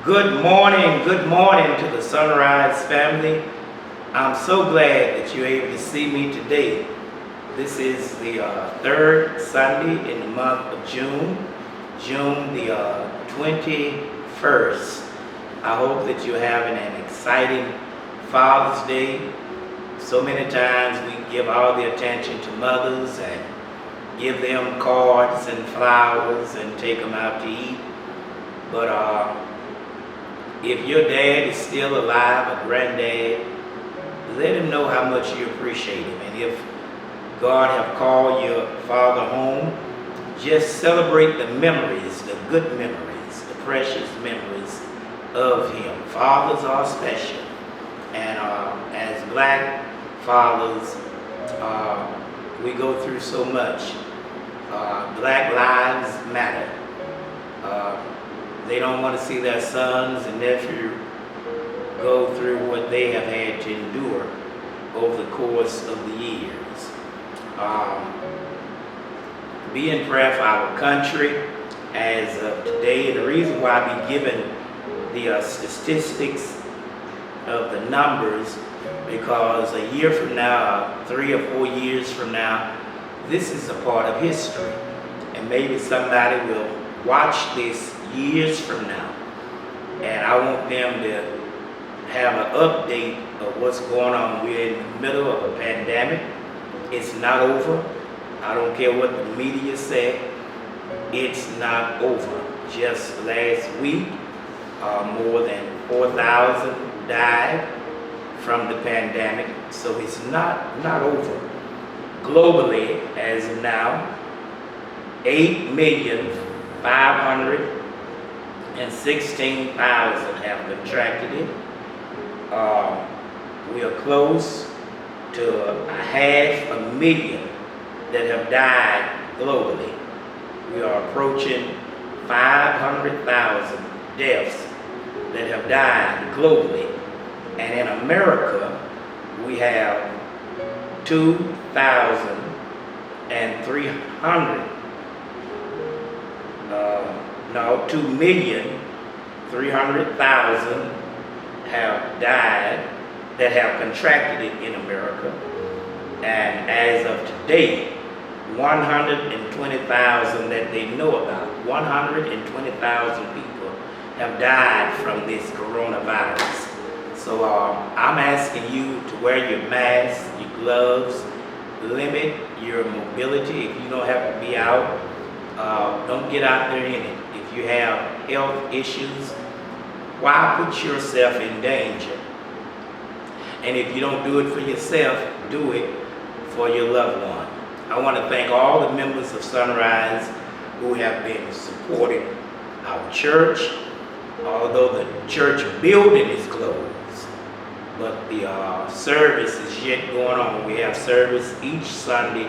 Good morning to the Sunrise family. I'm so glad that you're able to see me today. This is the third Sunday in the month of June the 21st. I hope that you're having an exciting Father's Day. So many times we give all the attention to mothers and give them cards and flowers and take them out to eat. But if your dad is still alive, or granddad, let him know how much you appreciate him. And if God have called your father home, just celebrate the memories, the good memories, the precious memories of him. Fathers are special. And as black fathers, we go through so much. Black lives matter. They don't want to see their sons and nephews go through what they have had to endure over the course of the years. Be in prayer for our country as of today. And the reason why I be giving the statistics of the numbers, because a year from now, 3 or 4 years from now, this is a part of history. And maybe somebody will watch this years from now, and I want them to have an update of what's going on. We're in the middle of a pandemic. It's not over. I don't care what the media say. It's not over. Just last week, more than 4,000 died from the pandemic, so it's not over. Globally, as of now, 8,516,000 have contracted it. We are close to 500,000 that have died globally. We are approaching 500,000 deaths that have died globally. And in America, we have 2,300,000 have died that have contracted it in America. And as of today, 120,000 that they know about, 120,000 people have died from this coronavirus. So I'm asking you to wear your mask, your gloves, limit your mobility. If you don't have to be out, don't get out there in it. If you have health issues, why put yourself in danger? And if you don't do it for yourself, do it for your loved one. I want to thank all the members of Sunrise who have been supporting our church, although the church building is closed. But the service is yet going on. We have service each Sunday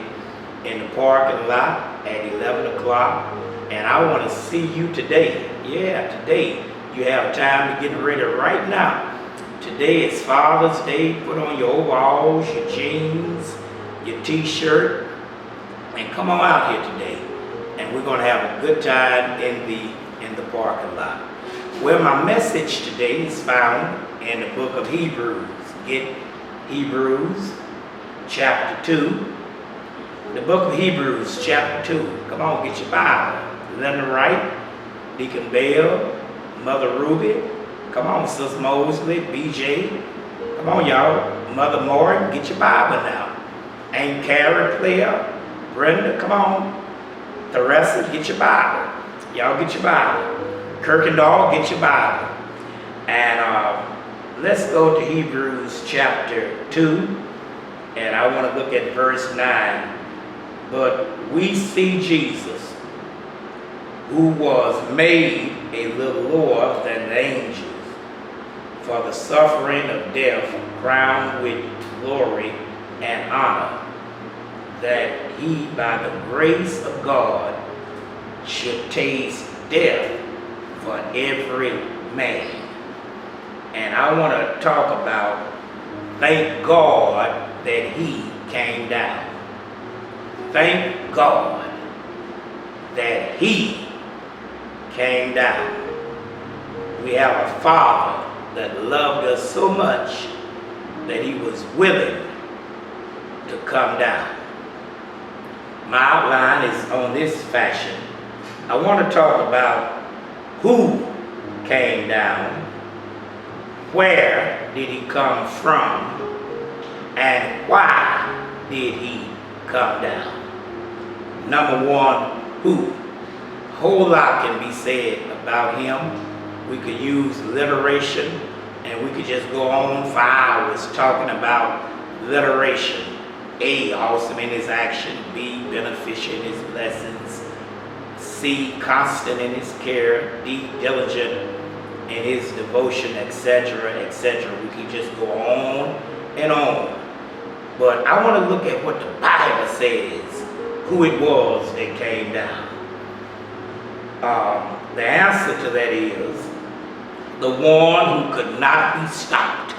in the parking lot at 11 o'clock. And I want to see you today. Yeah, today. You have time to get ready right now. Today is Father's Day. Put on your overalls, your jeans, your t-shirt, and come on out here today. And we're going to have a good time in the parking lot. Well, my message today is found in the book of Hebrews. Get Hebrews chapter 2. The book of Hebrews chapter 2. Come on, get your Bible. Linda Wright, Deacon Bell, Mother Ruby. Come on, Sister Mosley, BJ. Come on, y'all. Mother Moore, get your Bible now. Aunt Carrie, Player, Brenda, come on. Theresa, get your Bible. Y'all get your Bible. Kirkendall, get your Bible. And let's go to Hebrews chapter 2. And I want to look at verse 9. But we see Jesus, who was made a little lower than the angels, for the suffering of death, crowned with glory and honor, that he, by the grace of God, should taste death for every man. And I want to talk about, thank God that he came down. Thank God that he came down. we have a Father that loved us so much that he was willing to come down. My outline is on this fashion. I want to talk about who came down, where did he come from, and why did he come down. Number one, who? A whole lot can be said about him. We could use alliteration, and we could just go on for hours talking about alliteration. A, awesome in his action. B, beneficent in his blessings. C, constant in his care. D, diligent in his devotion, etc., etc. We could just go on and on. But I want to look at what the Bible says, who it was that came down. The answer to that is the one who could not be stopped.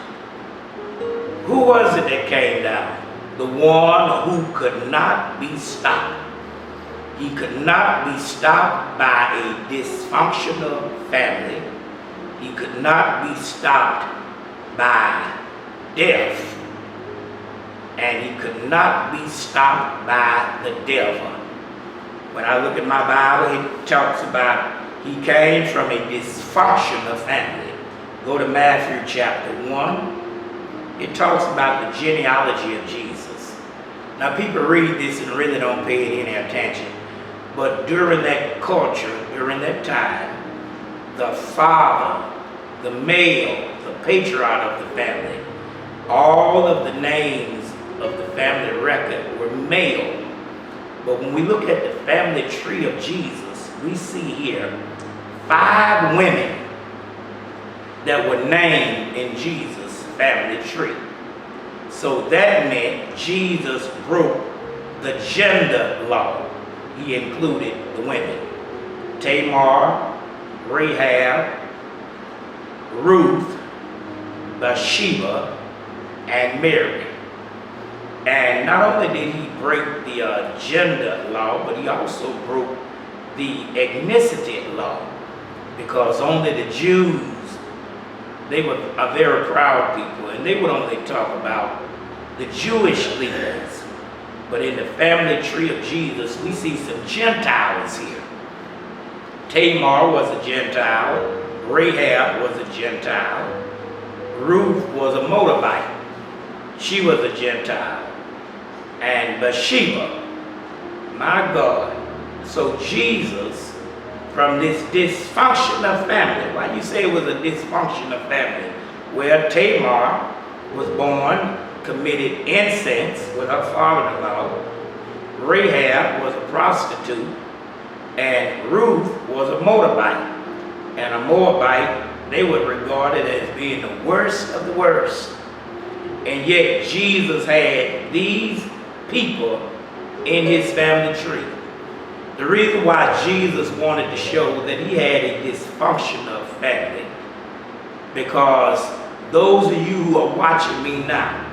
Who was it that came down? The one who could not be stopped. He could not be stopped by a dysfunctional family. He could not be stopped by death. And he could not be stopped by the devil. When I look at my Bible, it talks about he came from a dysfunctional family. Go to Matthew chapter 1. It talks about the genealogy of Jesus. Now people read this and really don't pay any attention. But during that culture, during that time, the father, the male, the patriarch of the family, all of the names of the family record were male. But when we look at the family tree of Jesus, we see here 5 women that were named in Jesus' family tree. So that meant Jesus broke the gender law. He included the women. Tamar, Rahab, Ruth, Bathsheba, and Mary. And not only did he break the gender law, but he also broke the ethnicity law, because only the Jews, they were a very proud people, and they would only talk about the Jewish leaders. But in the family tree of Jesus, we see some Gentiles here. Tamar was a Gentile. Rahab was a Gentile. Ruth was a Moabite. She was a Gentile. And Bathsheba, my God. So Jesus, from this dysfunctional family, why you say it was a dysfunctional family? Well, Tamar was born, committed incest with her father-in-law. Rahab was a prostitute, and Ruth was a Moabite. And a Moabite, they were regarded as being the worst of the worst. And yet Jesus had these people in his family tree. The reason why Jesus wanted to show that he had a dysfunctional family, because those of you who are watching me now,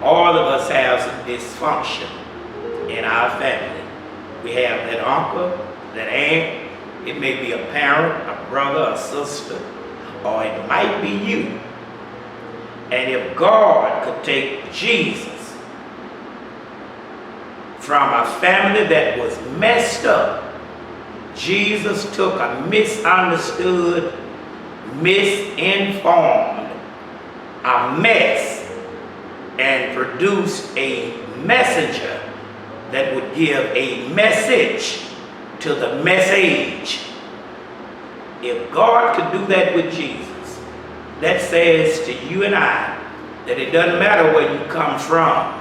all of us have some dysfunction in our family. We have that uncle, that aunt, it may be a parent, a brother, a sister, or it might be you. And if God could take Jesus from a family that was messed up, Jesus took a misunderstood, misinformed, a mess, and produced a messenger that would give a message to the message. If God could do that with Jesus, that says to you and I that it doesn't matter where you come from.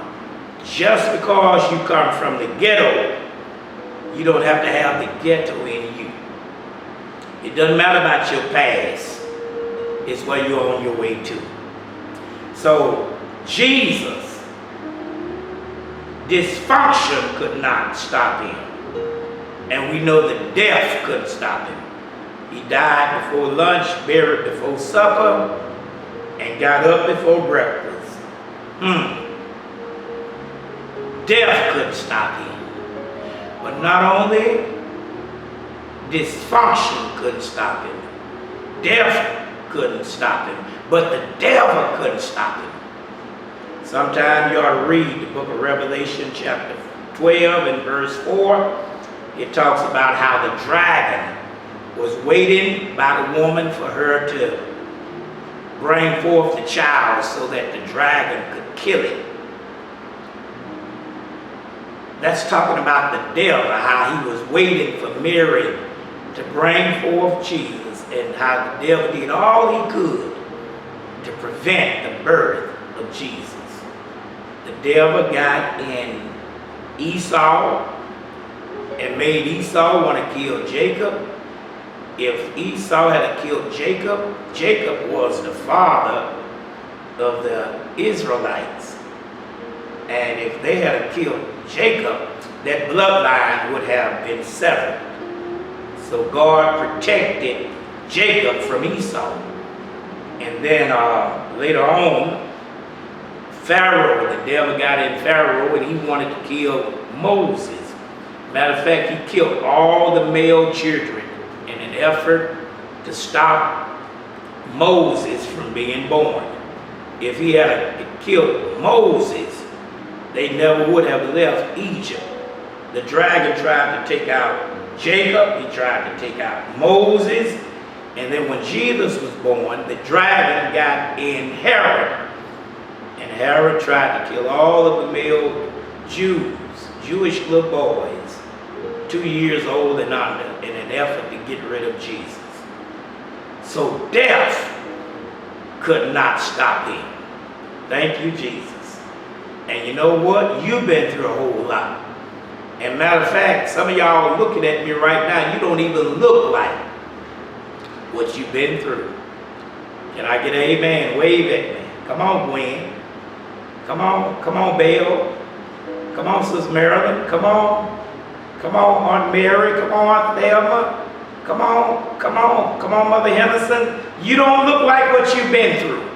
Just because you come from the ghetto, you don't have to have the ghetto in you. It doesn't matter about your past. It's where you're on your way to. So Jesus, dysfunction could not stop him. And we know that death couldn't stop him. He died before lunch, buried before supper, and got up before breakfast. Death couldn't stop him. But not only dysfunction couldn't stop him, death couldn't stop him, but the devil couldn't stop him. Sometime you ought to read the book of Revelation chapter 12 and verse 4. It talks about how the dragon was waiting by the woman for her to bring forth the child so that the dragon could kill it. That's talking about the devil, how he was waiting for Mary to bring forth Jesus, and how the devil did all he could to prevent the birth of Jesus. The devil got in Esau and made Esau want to kill Jacob. If Esau had killed Jacob, Jacob was the father of the Israelites. And if they had killed Jacob, that bloodline would have been severed. So God protected Jacob from Esau. And then later on, Pharaoh, the devil got in Pharaoh and he wanted to kill Moses. Matter of fact, he killed all the male children in an effort to stop Moses from being born. If he had killed Moses, they never would have left Egypt. The dragon tried to take out Jacob, he tried to take out Moses, and then when Jesus was born, the dragon got in Herod. And Herod tried to kill all of the male Jews, Jewish little boys, 2 years old and under, in an effort to get rid of Jesus. So death could not stop him. Thank you, Jesus. And you know what? You've been through a whole lot. And matter of fact, some of y'all are looking at me right now, you don't even look like what you've been through. Can I get an amen? Wave at me. Come on, Gwen. Come on, Belle. Come on, Sis Marilyn. Come on, Aunt Mary. Come on, Aunt Thelma. Come on, Mother Henderson. You don't look like what you've been through.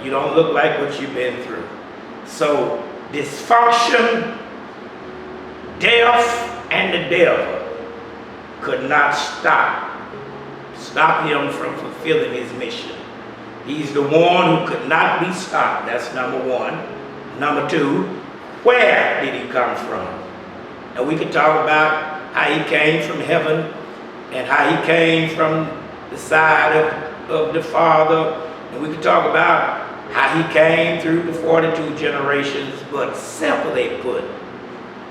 You don't look like what you've been through. So, dysfunction, death, and the devil could not stop him from fulfilling his mission. He's the one who could not be stopped. That's number one. Number two, where did he come from? And we can talk about how he came from heaven and how he came from the side of the Father. And we can talk about how he came through the 42 generations. But simply put,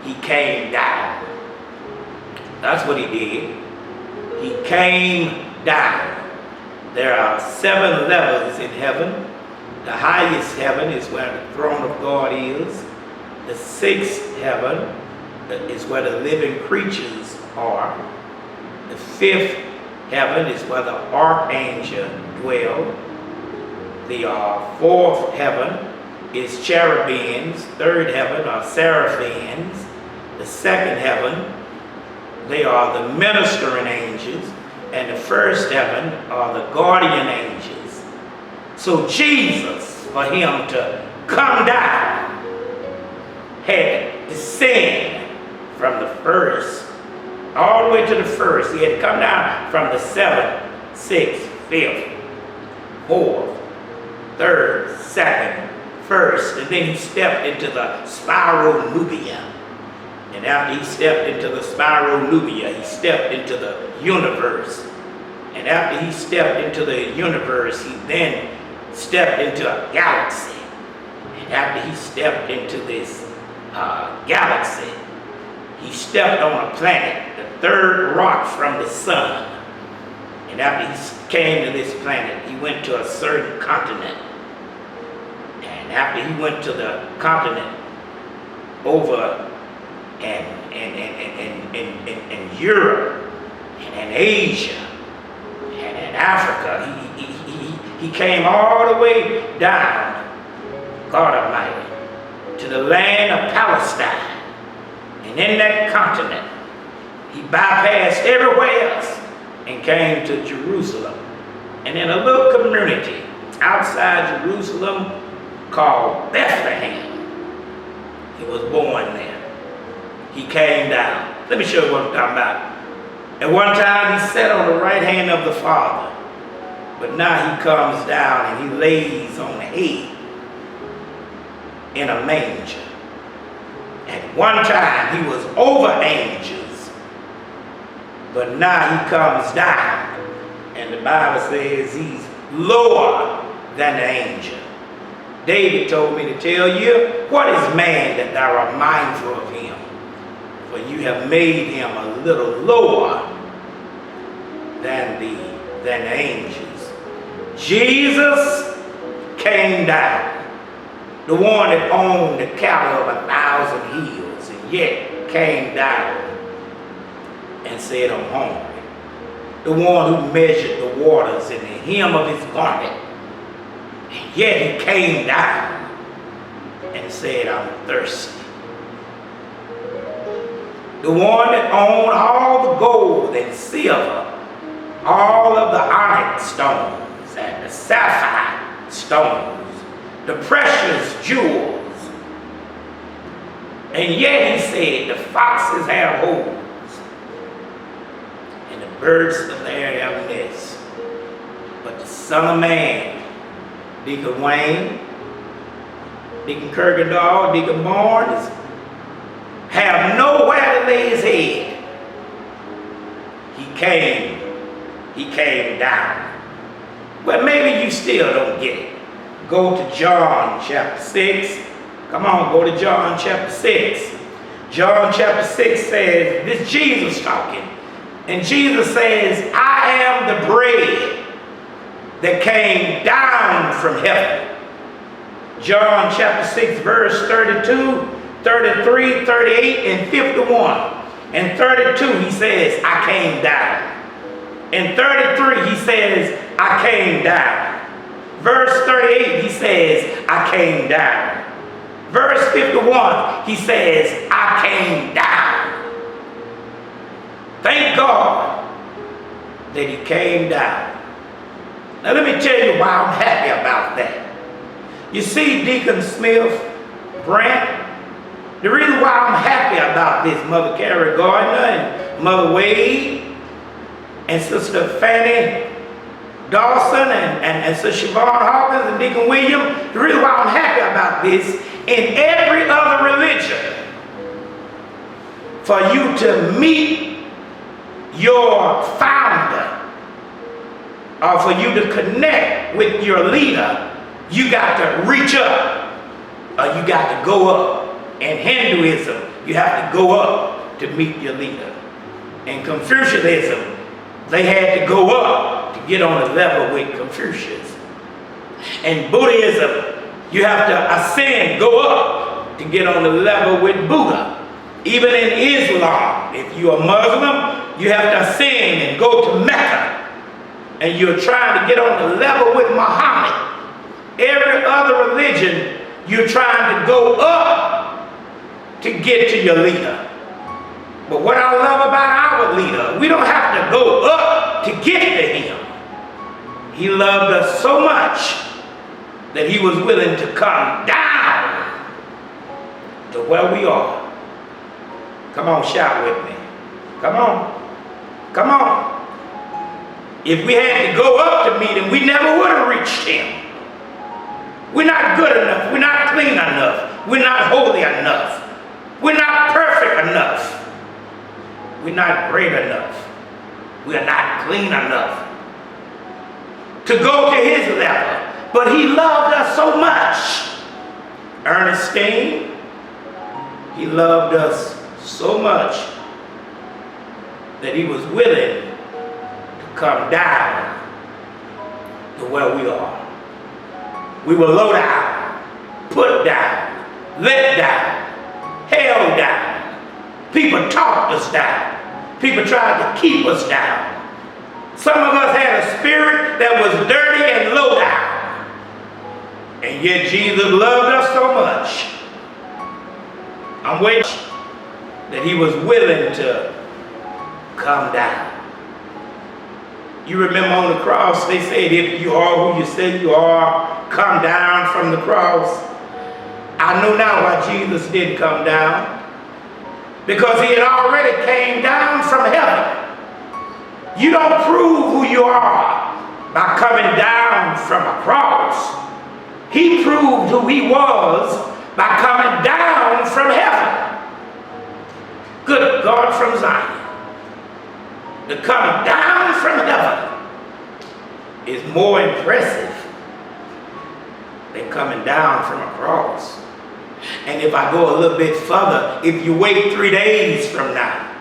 he came down. That's what he did. He came down. There are 7 levels in heaven. The highest heaven is where the throne of God is. The 6th heaven is where the living creatures are. The 5th heaven is where the archangel dwell. The 4th heaven is cherubims. 3rd heaven are seraphims. The 2nd heaven, they are the ministering angels. And the 1st heaven are the guardian angels. So Jesus, for him to come down, had to descend from the 1st all the way to the 1st. He had to come down from the 7th, 6th, 5th, 4th, 3rd, 2nd, 1st, and then he stepped into the spiral nubia. And after he stepped into the spiral nubia, he stepped into the universe. And after he stepped into the universe, he then stepped into a galaxy. And after he stepped into this galaxy, he stepped on a planet, the 3rd rock from the sun. And after he came to this planet, he went to a certain continent. And after he went to the continent over in Europe and in Asia and in Africa, he came all the way down, God Almighty, to the land of Palestine. And in that continent, he bypassed everywhere else and came to Jerusalem. And in a little community outside Jerusalem called Bethlehem, he was born there. He came down. Let me show you what I'm talking about. At one time he sat on the right hand of the Father, but now he comes down and he lays on hay in a manger. At one time he was over angels, but now he comes down, and the Bible says he's lower than the angel. David told me to tell you, what is man that thou art mindful of him? For you have made him a little lower than the angels. Jesus came down, the one that owned the cattle of 1,000 hills, and yet came down and said, I'm hungry. The one who measured the waters in the hem of his garment, and yet he came down and said, I'm thirsty. The one that owned all the gold and silver, all of the onyx stones and the sapphire stones, the precious jewels. And yet he said, the foxes have holes, and the birds of the air have nests. But the Son of Man, Deacon Wayne, Deacon Kirkendall, Deacon Barnes, have nowhere to lay his head. He came down. Well, maybe you still don't get it. Go to John chapter 6. Come on, go to John chapter 6. John chapter 6 says, this is Jesus talking. And Jesus says, I am the bread that came down from heaven. John chapter 6 verse 32, 33, 38, and 51. And 32 he says, I came down. In 33 he says, I came down. Verse 38 he says, I came down. Verse 51 he says, I came down. Thank God that he came down. Now let me tell you why I'm happy about that. You see, Deacon Smith, Brant, the reason why I'm happy about this, Mother Carrie Gardner and Mother Wade and Sister Fanny Dawson and Sister Siobhan Hawkins and Deacon William, the reason why I'm happy about this, in every other religion, for you to meet your founder or for you to connect with your leader, you got to reach up or you got to go up. In Hinduism, you have to go up to meet your leader. In Confucianism, they had to go up to get on a level with Confucius. In Buddhism, you have to ascend, go up to get on the level with Buddha. Even in Islam, if you're a Muslim, you have to ascend and go to Mecca. And you're trying to get on the level with Muhammad. Every other religion, you're trying to go up to get to your leader. But what I love about our leader, we don't have to go up to get to him. He loved us so much that he was willing to come down to where we are. Come on, shout with me. Come on. Come on. If we had to go up to meet him, we never would have reached him. We're not good enough. We're not clean enough. We're not holy enough. We're not perfect enough. We're not great enough. We're not clean enough to go to his level. But he loved us so much. Ernestine, he loved us so much that he was willing to come down to where we are. We were low down, put down, let down, held down. People talked us down. People tried to keep us down. Some of us had a spirit that was dirty and low down. And yet Jesus loved us so much. I'm waiting that he was willing to come down. You remember on the cross, they said, if you are who you say you are, come down from the cross. I know now why Jesus didn't come down. Because he had already came down from heaven. You don't prove who you are by coming down from a cross. He proved who he was by coming down from heaven. Good God from Zion. The coming down from heaven is more impressive than coming down from a cross. And if I go a little bit further, if you wait 3 days from now,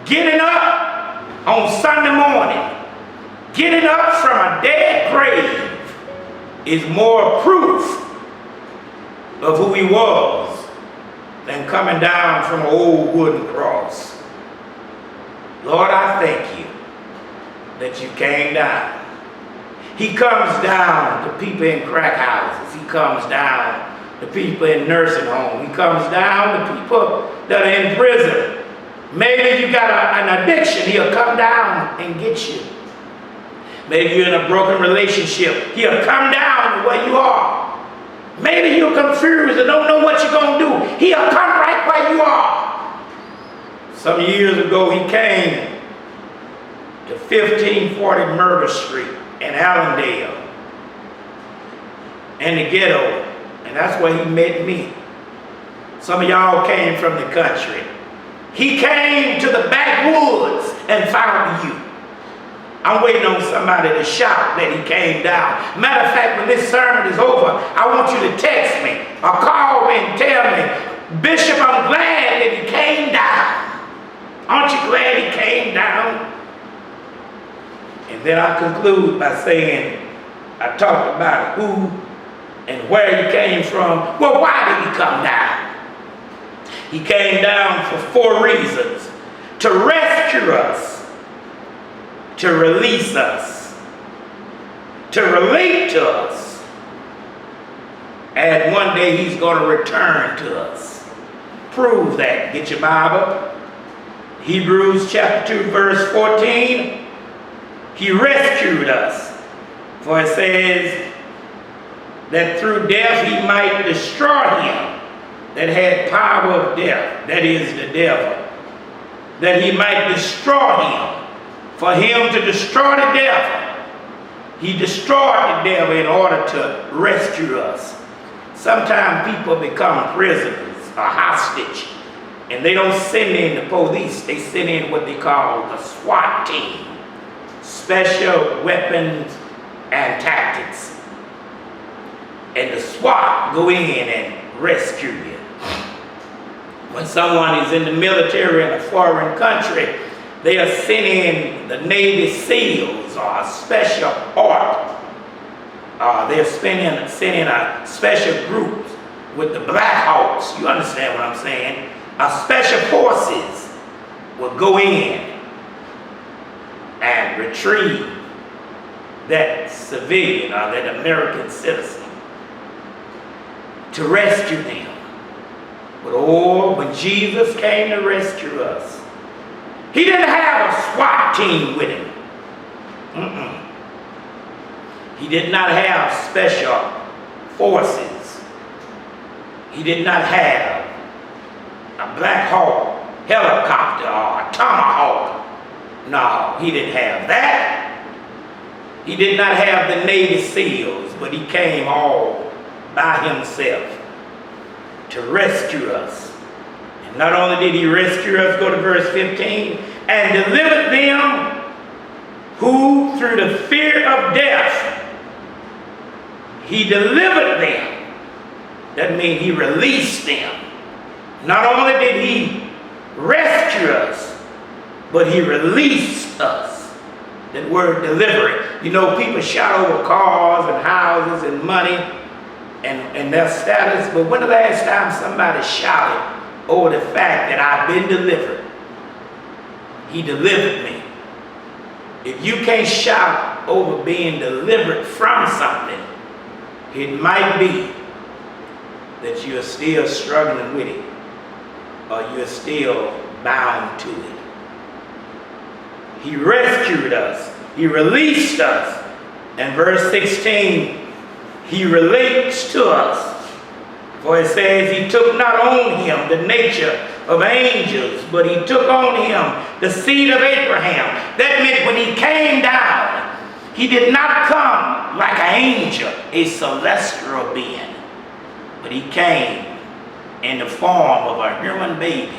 getting up on Sunday morning, getting up from a dead grave is more proof of who he was than coming down from an old wooden cross. Lord, I thank you that you came down. He comes down to people in crack houses. He comes down to people in nursing homes. He comes down to people that are in prison. Maybe you got an addiction. He'll come down and get you. Maybe you're in a broken relationship. He'll come down to where you are. Maybe you're confused and don't know what you're going to do. He'll come right where you are. Some years ago, he came to 1540 Murder Street in Allendale, in the ghetto, and that's where he met me. Some of y'all came from the country. He came to the backwoods and found you. I'm waiting on somebody to shout that he came down. Matter of fact, when this sermon is over, I want you to text me or call me and tell me, Bishop, I'm glad that he came down. Aren't you glad he came down? And then I conclude by saying, I talked about who and where he came from. Well, why did he come down? He came down for 4 reasons. To rescue us, to release us, to relate to us, and one day he's going to return to us. Prove that. Get your Bible. Hebrews chapter 2 verse 14. He rescued us, for it says that through death he might destroy him that had power of death, that is the devil, that he might destroy him. For him to destroy the devil, he destroyed the devil in order to rescue us. Sometimes people become prisoners, a hostage, and they don't send in the police. They send in what they call the SWAT team, Special Weapons and Tactics. And the SWAT go in and rescue you. When someone is in the military in a foreign country, they are sending the Navy SEALs or a special order. They're sending a special group with the Black Hawks. You understand what I'm saying? Special forces will go in and retrieve that civilian or that American citizen to rescue them. But when Jesus came to rescue us, he didn't have a SWAT team with him. He did not have special forces. He did not have a Black Hawk helicopter or a Tomahawk. No, he didn't have that. He did not have the Navy SEALs, but he came all by himself to rescue us. And not only did he rescue us, go to verse 15, and delivered them who through the fear of death, he delivered them. That means he released them. Not only did he rescue us, but he released us. That word delivery. You know, people shout over cars and houses and money and their status, but when the last time somebody shouted over the fact that I've been delivered? He delivered me. If you can't shout over being delivered from something, it might be that you're still struggling with it, or you're still bound to it. He rescued us. He released us. And verse 16, he relates to us. For it says he took not on him the nature of angels, but he took on him the seed of Abraham. That meant when he came down, he did not come like an angel, a celestial being, but he came in the form of a human baby.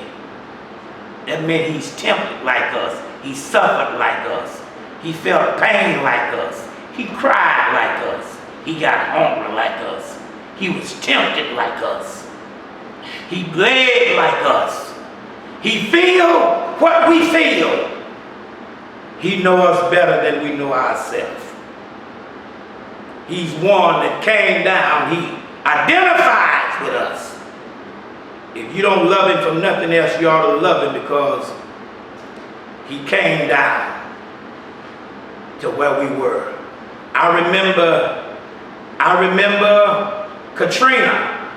That meant he's tempted like us. He suffered like us. He felt pain like us. He cried like us. He got hungry like us. He was tempted like us. He bled like us. He feel what we feel. He knows us better than we know ourselves. He's one that came down. He identifies with us. If you don't love him for nothing else, you ought to love him because he came down to where we were. I remember Katrina,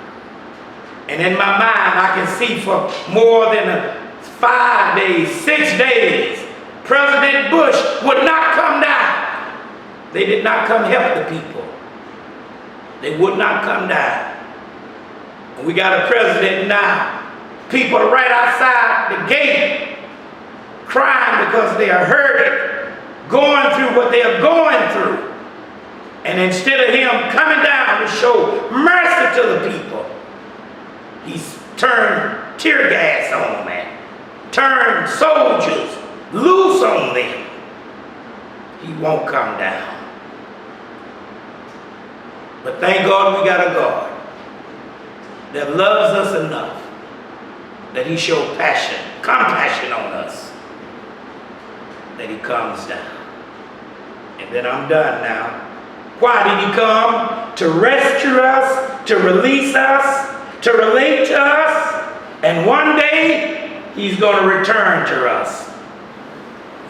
and in my mind I can see for more than 5 days, 6 days, President Bush would not come down. They did not come help the people. They would not come down. And we got a president now. People are right outside the gate crying because they are hurting, going through what they are going through. And instead of him coming down to show mercy to the people, he's turned tear gas on them and turned soldiers loose on them. He won't come down. But thank God we got a God that loves us enough that he showed compassion on us, that he comes down. And then I'm done now. Why did he come? To rescue us, to release us, to relate to us, and one day he's going to return to us.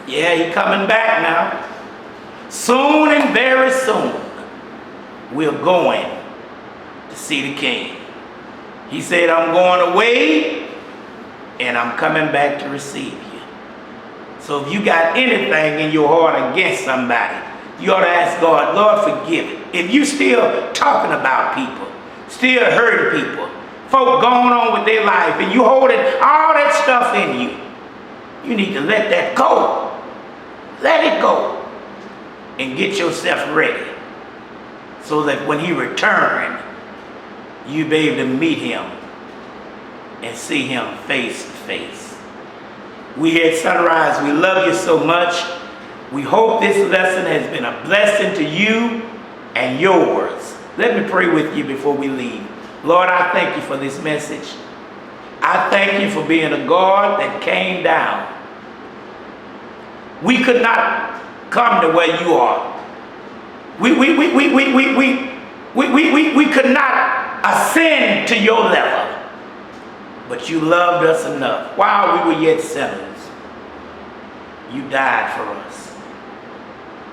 Yeah, he's coming back now. Soon and very soon, we're going to see the King. He said, I'm going away and I'm coming back to receive you. So if you got anything in your heart against somebody, you ought to ask God, Lord, forgive it. If you still talking about people, still hurting people, folk going on with their life, and you holding all that stuff in you, you need to let that go. Let it go. And get yourself ready so that when he returns, you be able to meet him and see him face to face. We here at Sunrise, we love you so much. We hope this lesson has been a blessing to you and yours. Let me pray with you before we leave. Lord, I thank you for this message. I thank you for being a God that came down. We could not come to where you are. We could not ascend to your level. But you loved us enough. While we were yet sinners, you died for us.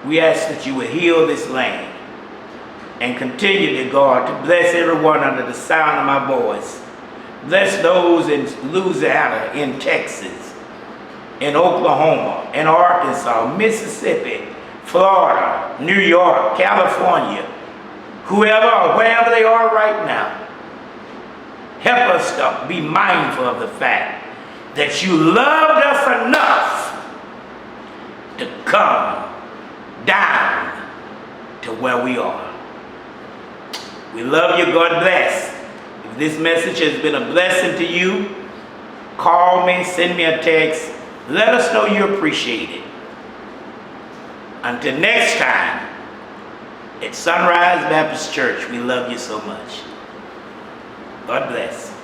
We ask that you would heal this land and continue, dear God, to bless everyone under the sound of my voice. Bless those in Louisiana, in Texas, in Oklahoma, in Arkansas, Mississippi, Florida, New York, California, whoever or wherever they are right now. Help us to be mindful of the fact that you loved us enough to come down to where we are. We love you. God bless. If this message has been a blessing to you, call me, send me a text. Let us know you appreciate it. Until next time, at Sunrise Baptist Church, we love you so much. God bless.